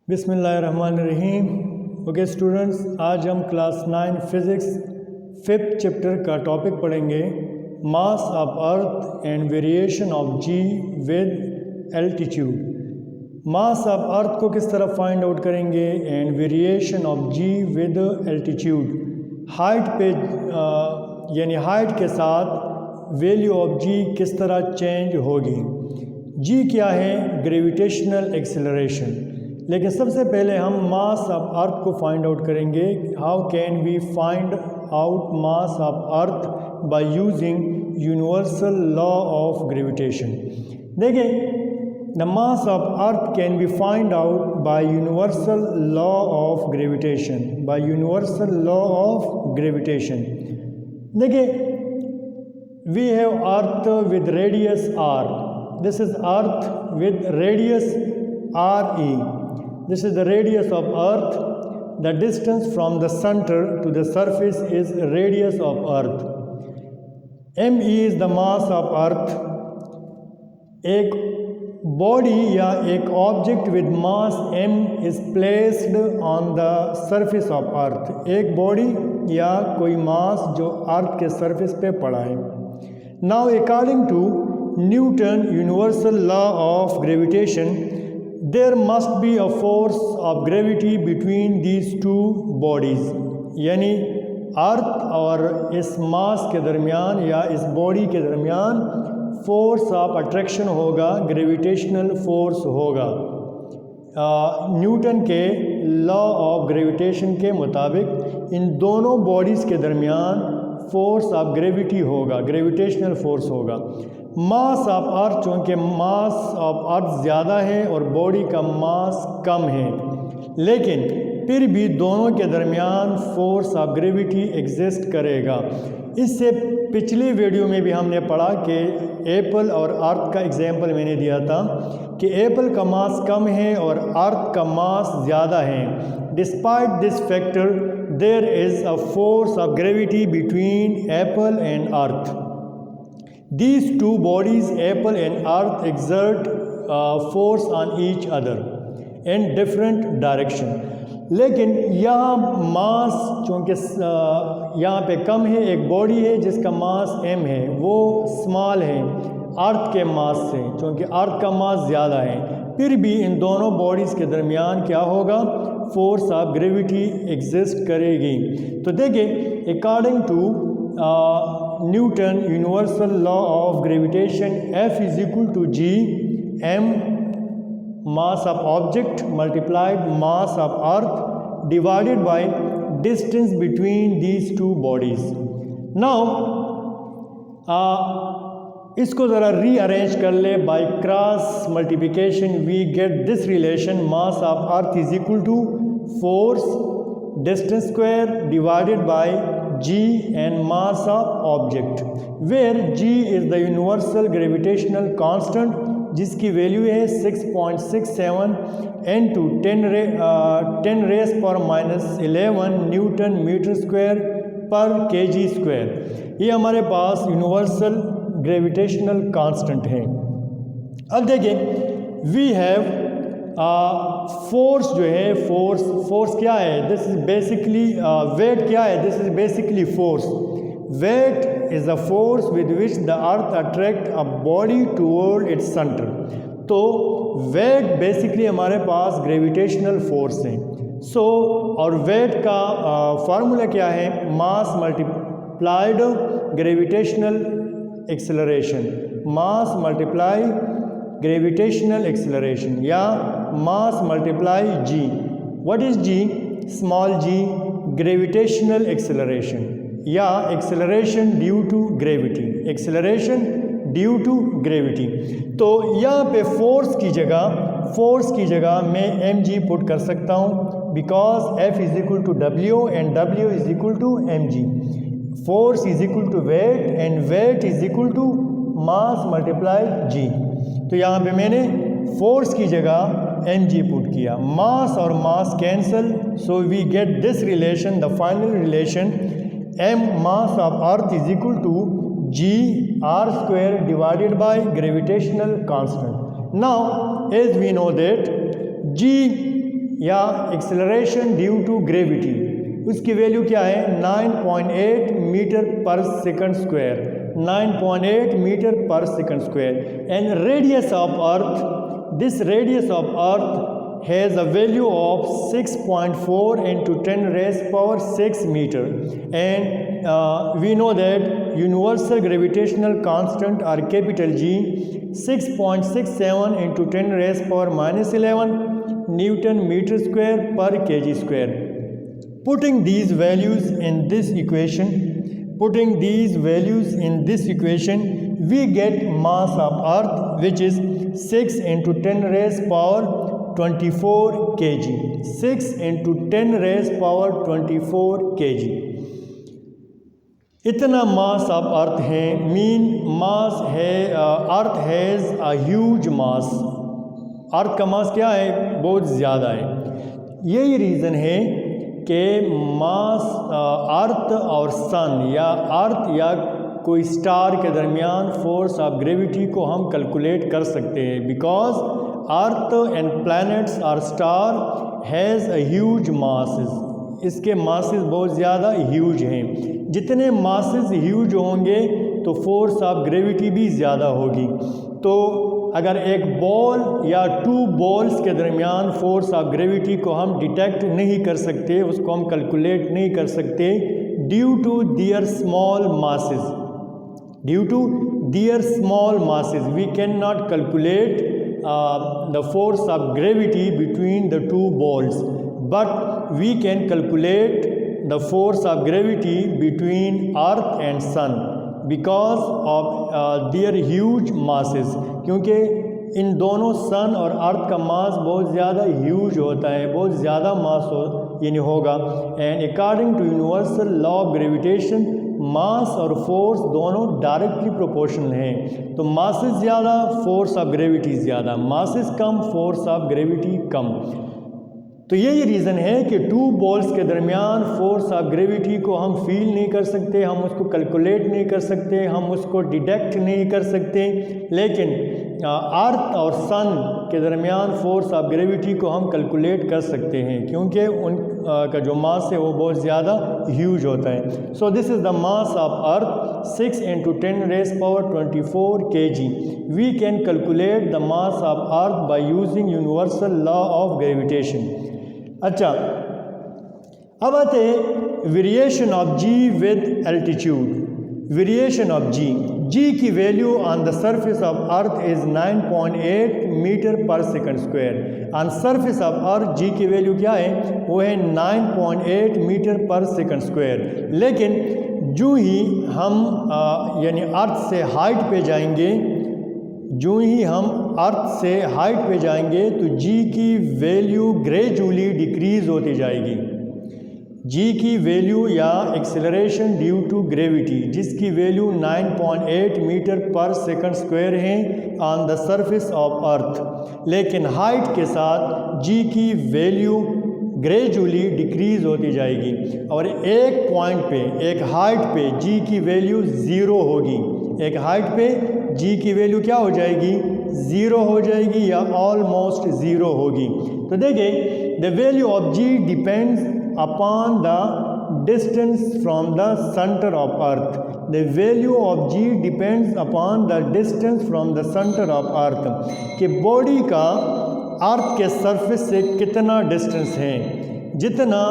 बिस्मिल्लाहिर्रहमानिर्रहीम। Okay students, आज हम क्लास 9 फिज़िक्स 5th चैप्टर का टॉपिक पढ़ेंगे, mass of earth and variation of ji with altitude. Mass of earth को किस तरह फाइंड आउट करेंगे and variation of ji with altitude. Height पे यानी हाइट के साथ वैल्यू ऑफ जी किस तरह चेंज होगी। जी क्या है? Gravitational acceleration. लेकिन सबसे पहले हम मास ऑफ अर्थ को फाइंड आउट करेंगे। How can we find out mass of earth? By using universal law of gravitation. देखिए, the mass of earth can be find out by universal law of gravitation. By universal law of gravitation देखिए, we have earth with radius R. This is earth with radius RE. This is the radius of Earth. The distance from the center to the surface is radius of Earth. ME is the mass of Earth. एक body या एक object with mass M is placed on the surface of Earth. एक body या कोई mass जो Earth के surface पे पड़ा है। Now according to Newton universal law of gravitation, there must be a force of gravity between these two bodies. यानी अर्थ और इस मास के दरमियान या इस बॉडी के दरमियान फोर्स ऑफ अट्रैक्शन होगा, ग्रेविटेशनल फोर्स होगा। न्यूटन के लॉ ऑफ ग्रेविटेशन के मुताबिक इन दोनों बॉडीज़ के दरमियान फोर्स ऑफ ग्रेविटी होगा, ग्रेविटेशनल फोर्स होगा। मास ऑफ अर्थ, चूँकि मास ऑफ अर्थ ज़्यादा है और बॉडी का मास कम है, लेकिन फिर भी दोनों के दरमियान फोर्स ऑफ ग्रेविटी एग्जिस्ट करेगा। इससे पिछली वीडियो में भी हमने पढ़ा कि एप्पल और अर्थ का एग्जांपल मैंने दिया था कि एप्पल का मास कम है और अर्थ का मास ज़्यादा है। Despite this factor there is a force of gravity between apple and earth. These two bodies, Apple and Earth, exert force on each other in different direction. लेकिन यहाँ मास चूँकि यहाँ पे कम है, एक बॉडी है जिसका मास m है, वो स्मॉल है अर्थ के मास से, चूँकि अर्थ का मास ज़्यादा है, फिर भी इन दोनों बॉडीज़ के दरमियान क्या होगा? फोर्स ऑफ ग्रेविटी एग्जिस्ट करेगी। तो देखिए, according to Newton universal law of gravitation, F is equal to G, M mass of object multiplied mass of earth divided by distance between these two bodies. Now इसको ज़रा rearrange कर ले। By cross multiplication we get this relation, mass of earth is equal to force distance square divided by G and mass of object, where G is the universal gravitational constant जिसकी value है 6.67 into 10 raised power minus 11 Newton metre square पर kg square. ये हमारे पास universal gravitational constant है। अब देखिए, we have force जो है, फोर्स क्या है? दिस इज बेसिकली वेट क्या है? This is basically force. Weight is a force with which the earth attract a body toward its centre. तो वेट बेसिकली हमारे पास ग्रेविटेशनल फोर्स है। सो और वेट का फार्मूला क्या है? Mass multiplied gravitational acceleration, mass multiply gravitational acceleration या mass multiply G. What is G? Small G, gravitational acceleration या acceleration due to gravity, acceleration due to gravity. तो यहाँ पे फोर्स की जगह मैं mg पुट कर सकता हूँ, because F is equal to W and W is equal to mg। Force is equal to weight and weight is equal to mass multiply G. तो यहाँ पे मैंने फोर्स की जगह mg पुट किया। मास और mass cancel, so we get this relation, the final relation m mass of earth is equal to g r square divided by gravitational constant. Now as we know that g या acceleration due to gravity, उसकी value क्या है 9.8 metre per second square, 9.8 metre per second square. And radius of earth, this radius of earth has a value of 6.4 into 10 raised power 6 meter, and we know that universal gravitational constant or capital G 6.67 into 10 raised power minus 11 Newton meter square per kg square. Putting these values in this equation, we get mass of earth which is 6 into 10 raised power 24 kg, 6 into 10 raised power 24 kg. इतना मास of अर्थ है, mean मास है, अर्थ has a huge मास, अर्थ का मास क्या है, बहुत ज़्यादा है। यही रीज़न है कि मास अर्थ और सन या अर्थ या कोई स्टार के दरमियान फोर्स ऑफ ग्रेविटी को हम कैलकुलेट कर सकते हैं, बिकॉज अर्थ एंड प्लैनेट्स और star has a huge masses, इसके मासेस बहुत ज़्यादा ह्यूज हैं। जितने मासेस ह्यूज होंगे तो फोर्स ऑफ ग्रेविटी भी ज़्यादा होगी। तो अगर एक बॉल या 2 बॉल्स के दरमियान फोर्स ऑफ ग्रेविटी को हम डिटेक्ट नहीं कर सकते, उसको हम कैलकुलेट नहीं कर सकते due to their small masses, we cannot calculate the force of gravity between the 2 balls, but we can calculate the force of gravity between earth and sun because of their huge masses, क्योंकि इन दोनों सन और अर्थ का मास बहुत ज़्यादा huge होता है, बहुत ज़्यादा मास यानी होगा। And according to universal law of gravitation mass और फोर्स दोनों डायरेक्टली प्रोपोर्शनल हैं। तो मासेस ज़्यादा, फोर्स ऑफ ग्रेविटी ज़्यादा, मासेस कम, फोर्स ऑफ ग्रेविटी कम। तो यही रीज़न है कि 2 बॉल्स के दरमियान फोर्स ऑफ ग्रेविटी को हम फील नहीं कर सकते, हम उसको कैलकुलेट नहीं कर सकते, हम उसको डिटेक्ट नहीं कर सकते, लेकिन अर्थ और सन के दरमियान फोर्स ऑफ ग्रेविटी को हम कैलकुलेट कर सकते हैं, क्योंकि उन का जो मास है वो बहुत ज़्यादा ह्यूज होता है। So this is the mass of earth 6 into 10 raised power 24 kg. We can calculate the mass of earth by using universal law of gravitation. अच्छा, अब आते हैं variation of ji with altitude. Variation of G की value on the surface of earth is 9.8 metre per second square. On surface of earth G की value क्या है, वो है 9.8 मीटर पर सेकंड स्क्वायर। लेकिन जो ही हम यानी अर्थ से हाइट पे जाएंगे, जो ही हम अर्थ से हाइट पे जाएंगे तो जी की वैल्यू ग्रेजुअली डिक्रीज़ होती जाएगी। जी की वैल्यू या एक्सेलरेशन ड्यू टू ग्रेविटी, जिसकी value 9.8 metre per second square है ऑन द सरफेस ऑफ अर्थ, लेकिन हाइट के साथ जी की वैल्यू ग्रेजुअली डिक्रीज़ होती जाएगी और एक पॉइंट पे, एक हाइट पे जी की वैल्यू ज़ीरो होगी। एक हाइट पे जी की वैल्यू क्या हो जाएगी, ज़ीरो हो जाएगी या ऑलमोस्ट ज़ीरो होगी। तो देखिए, the value of g depends upon the distance from the centre of earth. The value of g depends upon the distance from the centre of earth, कि बॉडी का अर्थ के सरफेस से कितना डिस्टेंस है। जितना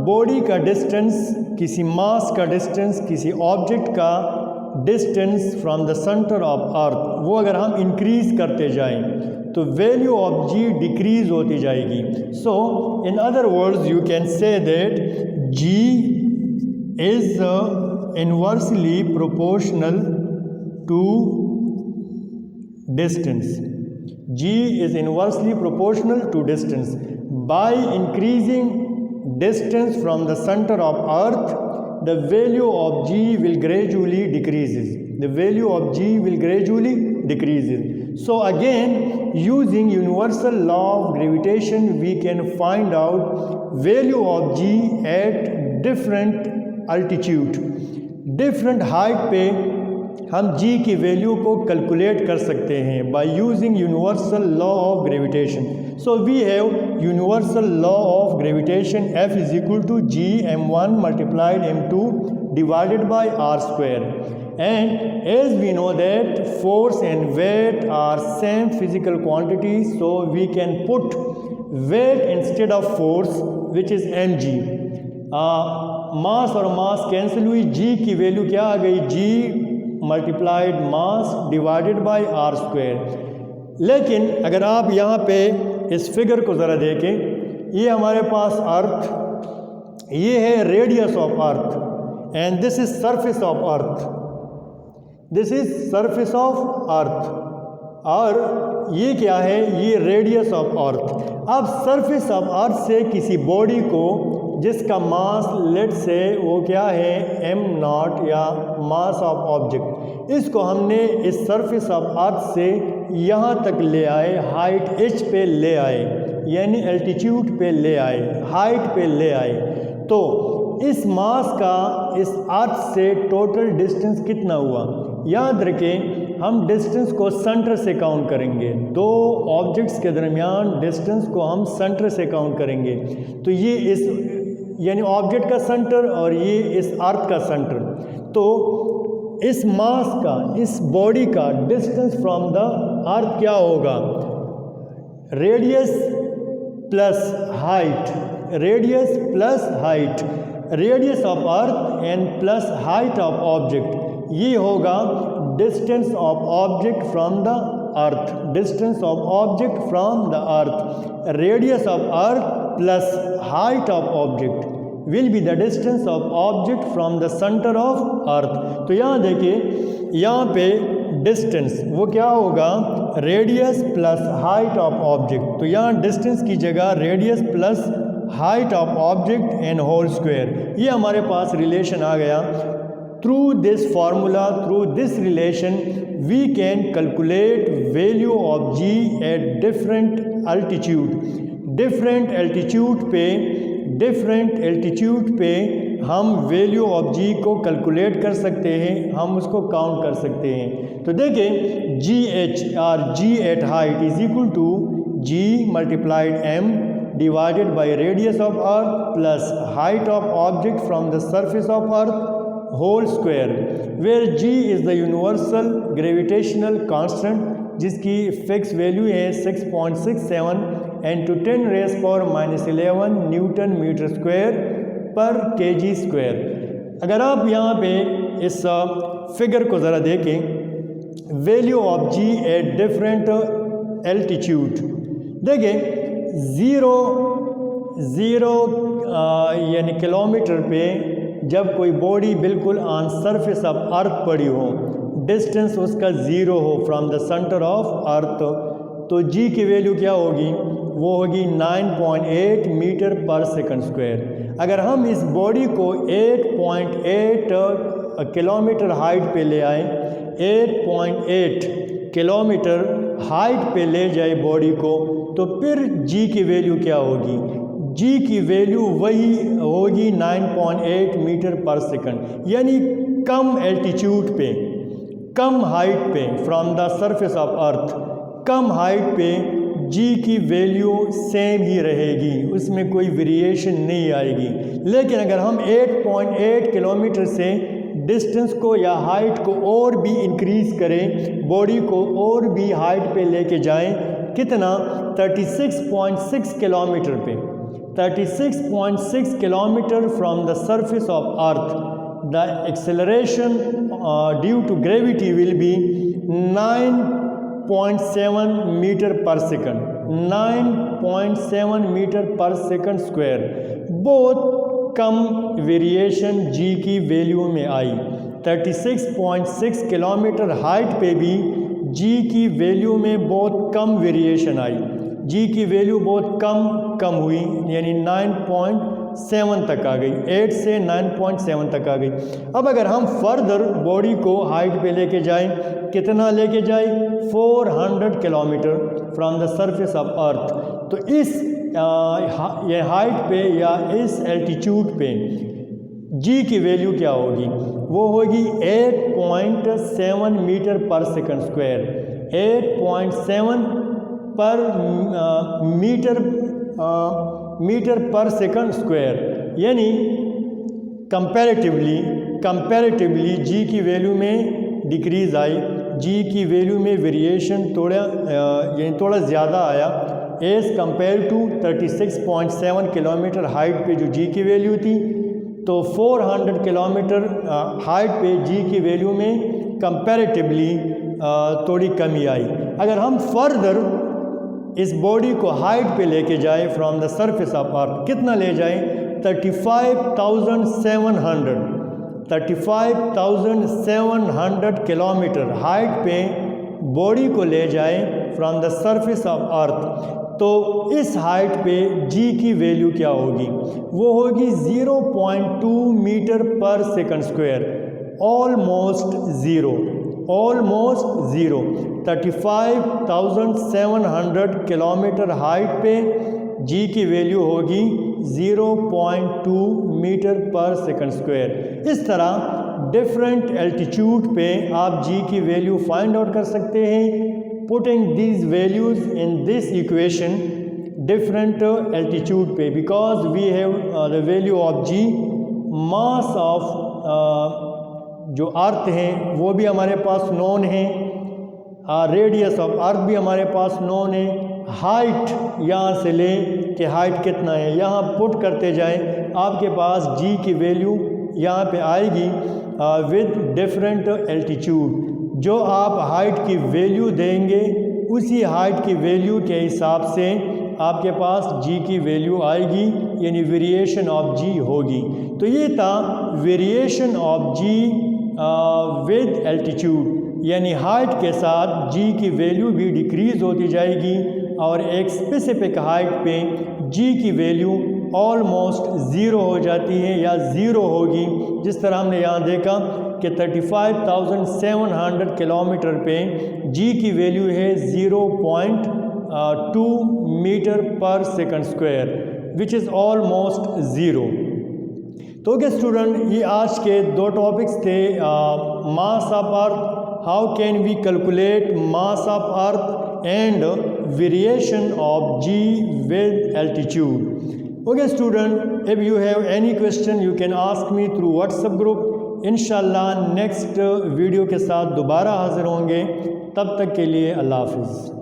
बॉडी का डिस्टेंस, किसी मास का डिस्टेंस, किसी ऑब्जेक्ट का distance from the centre of अर्थ, वो अगर हम इंक्रीज़ करते जाएं तो वैल्यू ऑफ जी डिक्रीज़ होती जाएगी। So in other words you can say that G is inversely proportional to distance. G is inversely proportional to distance. By increasing distance from the center of earth, the value of G will gradually decreases. The value of G will gradually decreases. So again, using universal law of gravitation, we can find out value of G at different altitude. Different height पे हम g की value को calculate कर सकते हैं by using universal law of gravitation. So we have universal law of gravitation F is equal to g m1 multiplied m2 divided by r square, and as we know that force and weight are same physical quantities, so we can put weight instead of force which is mg। मास और मास cancel हुई, g की value क्या आ गई, g multiplied mass divided by r square. लेकिन अगर आप यहाँ पे इस फिगर को ज़रा देखें, ये हमारे पास अर्थ, ये है radius of earth and this is surface of earth, this is surface of earth, और ये क्या है, ये रेडियस ऑफ अर्थ। अब सरफेस ऑफ अर्थ से किसी बॉडी को जिसका मास लेट से वो क्या है m0 या मास ऑफ ऑब्जेक्ट, इसको हमने इस सरफेस ऑफ अर्थ से यहाँ तक ले आए, हाइट h पे ले आए, यानी एल्टीट्यूड पे ले आए, हाइट पे ले आए। तो इस मास का इस अर्थ से टोटल डिस्टेंस कितना हुआ, याद रखें हम डिस्टेंस को सेंटर से काउंट करेंगे, दो ऑब्जेक्ट्स के दरमियान डिस्टेंस को हम सेंटर से काउंट करेंगे। तो ये इस यानी ऑब्जेक्ट का सेंटर और ये इस अर्थ का सेंटर, तो इस मास का, इस बॉडी का डिस्टेंस फ्रॉम द अर्थ क्या होगा, radius plus height, radius plus height, radius of earth and plus height of object, ये होगा distance of object from the earth, distance of object from the earth, radius of earth plus height of object will be the distance of object from the centre of अर्थ। तो यहाँ देखिए, यहाँ पे distance वो क्या होगा, radius plus height of object, तो यहाँ डिस्टेंस की जगह radius plus height of object and whole square, ये हमारे पास रिलेशन आ गया। Through this formula, through this relation we can calculate value of g at different altitude, different altitude पे हम वैल्यू ऑफ g को कैलकुलेट कर सकते हैं, हम उसको काउंट कर सकते हैं। तो देखें gh और g at height is equal to g multiplied m divided by radius of earth plus height of object from the surface of earth whole square, where g is the universal gravitational constant जिसकी fix value है 6.67 and to 10 raised power -11 Newton metre square पर kg square. अगर आप यहाँ पे इस figure को ज़रा देखें, value of g at different altitude, देखें ज़ीरो यानी किलोमीटर पे जब कोई बॉडी बिल्कुल ऑन सरफेस ऑफ अर्थ पड़ी हो, डिस्टेंस उसका ज़ीरो हो फ्रॉम द सेंटर ऑफ अर्थ, तो जी की वैल्यू क्या होगी, वो होगी 9.8 मीटर पर सेकंड स्क्वायर। अगर हम इस बॉडी को 8.8 किलोमीटर हाइट पे ले आए, 8.8 किलोमीटर हाइट पे ले जाए बॉडी को, तो फिर g की वैल्यू क्या होगी, g की वैल्यू वही होगी 9.8 मीटर पर सेकंड, यानी कम एल्टीट्यूड पे, कम हाइट पे from the surface of earth, come height पे g की वैल्यू सेम ही रहेगी, उसमें कोई वेरिएशन नहीं आएगी। लेकिन अगर हम 8.8 किलोमीटर से डिस्टेंस को या हाइट को और भी इंक्रीज़ करें, बॉडी को और भी हाइट पे लेके जाएं, कितना 36.6 किलोमीटर पे, 36.6 kilometre from the surface of earth, the acceleration due to gravity will be 9.7 metre per second, 9.7 metre per second square. बहुत कम वेरिएशन g की वैल्यू में आई, 36.6 किलोमीटर हाइट पे भी g की वैल्यू में बहुत कम वेरिएशन आई, g की वैल्यू बहुत कम हुई, यानी 9.7 तक आ गई, 8 से 9.7 तक आ गई। अब अगर हम फर्दर बॉडी को हाइट पे लेके जाएं, कितना लेके जाए, 400 kilometre from the surface of अर्थ, तो इस ये हाइट पे या इस एल्टीट्यूड पे जी की वैल्यू क्या होगी, वो होगी 8.7 मीटर पर सेकंड स्क्वायर। 8.7 पर मीटर पर सेकंड स्क्वायर, यानी कंपैरेटिवली जी की वैल्यू में डिक्रीज़ आई, जी की वैल्यू में वेरिएशन थोड़ा ज़्यादा आया as compare to 36.7 kilometre height पे जो जी की वैल्यू थी, तो 400 किलोमीटर हाइट पे जी की वैल्यू में कंपैरेटिवली थोड़ी कमी आई। अगर हम फर्दर इस बॉडी को हाइट पे लेके जाए फ्रॉम द सरफेस ऑफ अर्थ, कितना ले जाएं, 35,700 किलोमीटर हाइट पे बॉडी को ले जाएं फ्रॉम द सरफेस ऑफ अर्थ, तो इस हाइट पे जी की वैल्यू क्या होगी, वो होगी 0.2 metre per second square, almost zero. 35,700 kilometre height पे जी की वैल्यू होगी 0.2 मीटर पर सेकंड स्क्वायर। इस तरह डिफरेंट एल्टीट्यूड पे आप जी की वैल्यू फाइंड आउट कर सकते हैं, putting these values in this equation different altitude पे, because we have the value of G, mass of जो अर्थ हैं वो भी हमारे पास नोन है, रेडियस ऑफ अर्थ भी हमारे पास नोन है, हाइट यहाँ से ले कि हाइट कितना है यहाँ पुट करते जाएं, आपके पास जी की वैल्यू यहाँ पे आएगी विद डिफरेंट एल्टीट्यूड। जो आप हाइट की वैल्यू देंगे उसी हाइट की वैल्यू के हिसाब से आपके पास जी की वैल्यू आएगी, यानी वेरिएशन ऑफ जी होगी। तो ये था variation of ji with altitude, यानी हाइट के साथ जी की वैल्यू भी डिक्रीज़ होती जाएगी और एक स्पेसिफिक हाइट पे जी की वैल्यू ऑलमोस्ट ज़ीरो हो जाती है या ज़ीरो होगी, जिस तरह हमने यहाँ देखा कि 35,700 किलोमीटर पे जी की वैल्यू है 0.2 metre per second square, which is almost zero. तो ओके स्टूडेंट, ये आज के दो टॉपिक्स थे, mass of earth, how can we calculate mass of earth and variation of ji with altitude. Okay student, if you have any question you can ask me through WhatsApp group. इंशाल्लाह next video के साथ दोबारा हाज़िर होंगे, तब तक के लिए अल्लाह हाफ़िज़।